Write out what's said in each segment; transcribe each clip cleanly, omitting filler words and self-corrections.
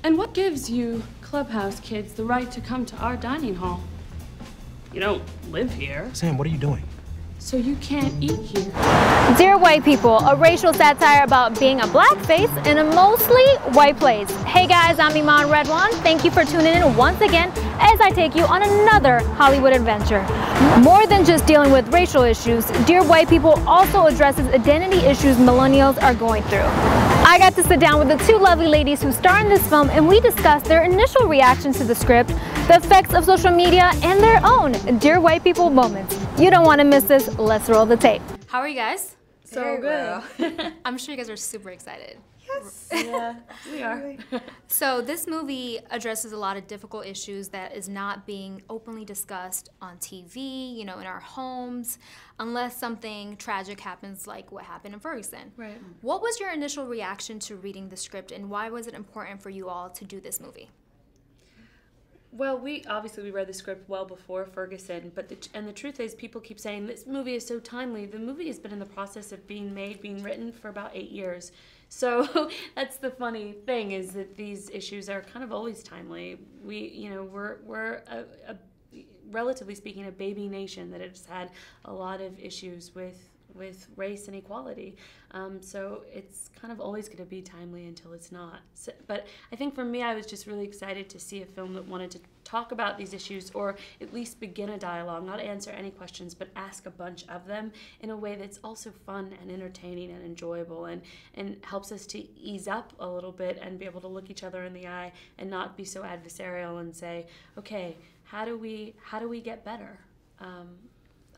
And what gives you Clubhouse kids the right to come to our dining hall? You don't live here. Sam, what are you doing? So you can't eat here. Dear White People, a racial satire about being a blackface in a mostly white place. Hey guys, I'm Eman Redwan. Thank you for tuning in once again as I take you on another Hollywood adventure. More than just dealing with racial issues, Dear White People also addresses identity issues millennials are going through. I got to sit down with the two lovely ladies who star in this film, and we discussed their initial reactions to the script, the effects of social media, and their own Dear White People moments. You don't want to miss this. Let's roll the tape. How are you guys? So good. I'm sure you guys are super excited. Yes. Yeah, we are. So this movie addresses a lot of difficult issues that is not being openly discussed on TV, you know, in our homes, unless something tragic happens like what happened in Ferguson. Right. What was your initial reaction to reading the script, and why was it important for you all to do this movie? Well, we read the script well before Ferguson, but the truth is, people keep saying this movie is so timely. The movie has been in the process of being written for about 8 years. So that's the funny thing, is that these issues are kind of always timely. We're a relatively speaking, a baby nation that has had a lot of issues with race and equality. So it's kind of always going to be timely until it's not. So, but I think for me, I was just really excited to see a film that wanted to talk about these issues, or at least begin a dialogue, not answer any questions, but ask a bunch of them in a way that's also fun and entertaining and enjoyable, and helps us to ease up a little bit and be able to look each other in the eye and not be so adversarial and say, okay, how do we get better?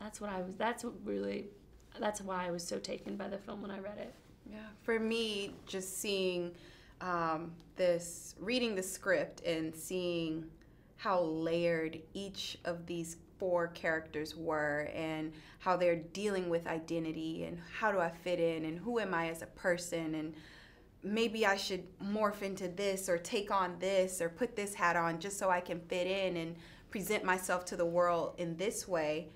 That's why I was so taken by the film when I read it. Yeah, for me, just seeing reading the script and seeing how layered each of these 4 characters were, and how they're dealing with identity, and how do I fit in, and who am I as a person, and maybe I should morph into this, or take on this, or put this hat on just so I can fit in and present myself to the world in this way.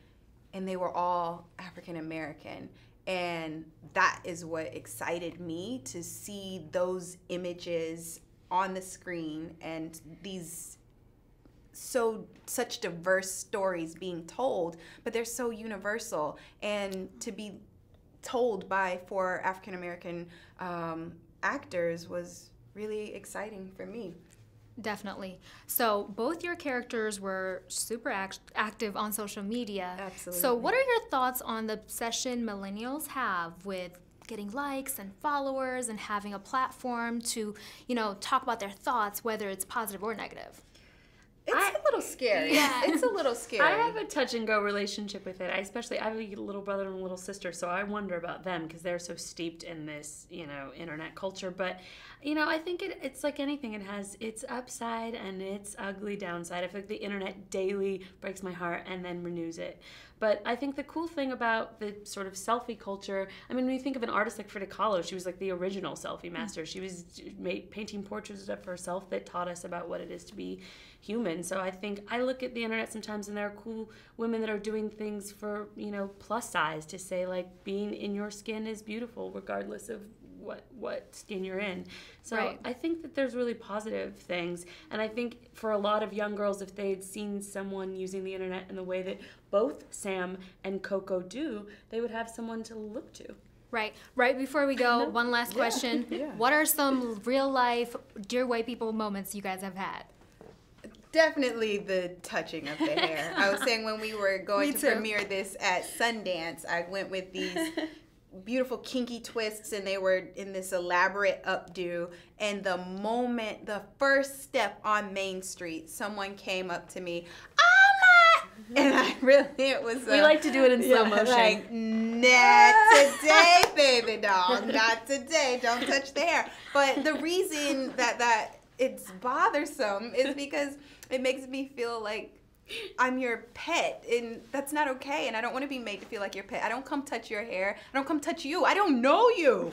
And they were all African American. And that is what excited me, to see those images on the screen, and these such diverse stories being told, but they're so universal. And to be told by 4 African American actors was really exciting for me. Definitely. So both your characters were super active on social media. Absolutely. So what are your thoughts on the obsession millennials have with getting likes and followers and having a platform to, you know, talk about their thoughts, whether it's positive or negative? It's a little scary. Yeah. It's a little scary. I have a touch and go relationship with it. I have a little brother and a little sister, so I wonder about them because they're so steeped in this, internet culture. But, I think it's like anything. It has its upside and its ugly downside. I feel like the internet daily breaks my heart and then renews it. But I think the cool thing about the sort of selfie culture, when you think of an artist like Frida Kahlo, she was like the original selfie master. She was painting portraits of herself that taught us about what it is to be human. So I think I look at the internet sometimes, and there are cool women that are doing things for, plus size, to say like being in your skin is beautiful regardless of what skin you're in. So right. I think that there's really positive things, and I think for a lot of young girls, if they'd seen someone using the internet in the way that both Sam and Coco do, they would have someone to look to. Right. Right before we go, one last question. Yeah. What are some real life Dear White People moments you guys have had? Definitely the touching of the hair. I was saying when we were going to premiere this at Sundance, I went with these beautiful kinky twists, and they were in this elaborate updo. And the first step on Main Street, someone came up to me, and it was we like to do it in slow motion. Like, not today, baby doll, not today. Don't touch the hair. But the reason that it's bothersome is because it makes me feel like I'm your pet, and that's not okay, and I don't want to be made to feel like your pet. I don't come touch your hair. I don't come touch you. I don't know you.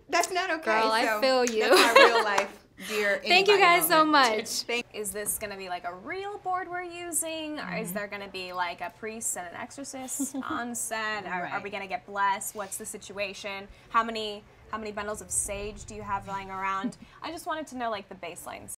That's not okay. Girl, I feel you. That's my real life, dear. Thank you guys so much. Is this going to be like a real board we're using, or is there going to be like a priest and an exorcist on set? Are we going to get blessed? What's the situation? How many How many bundles of sage do you have lying around? I just wanted to know like the baselines.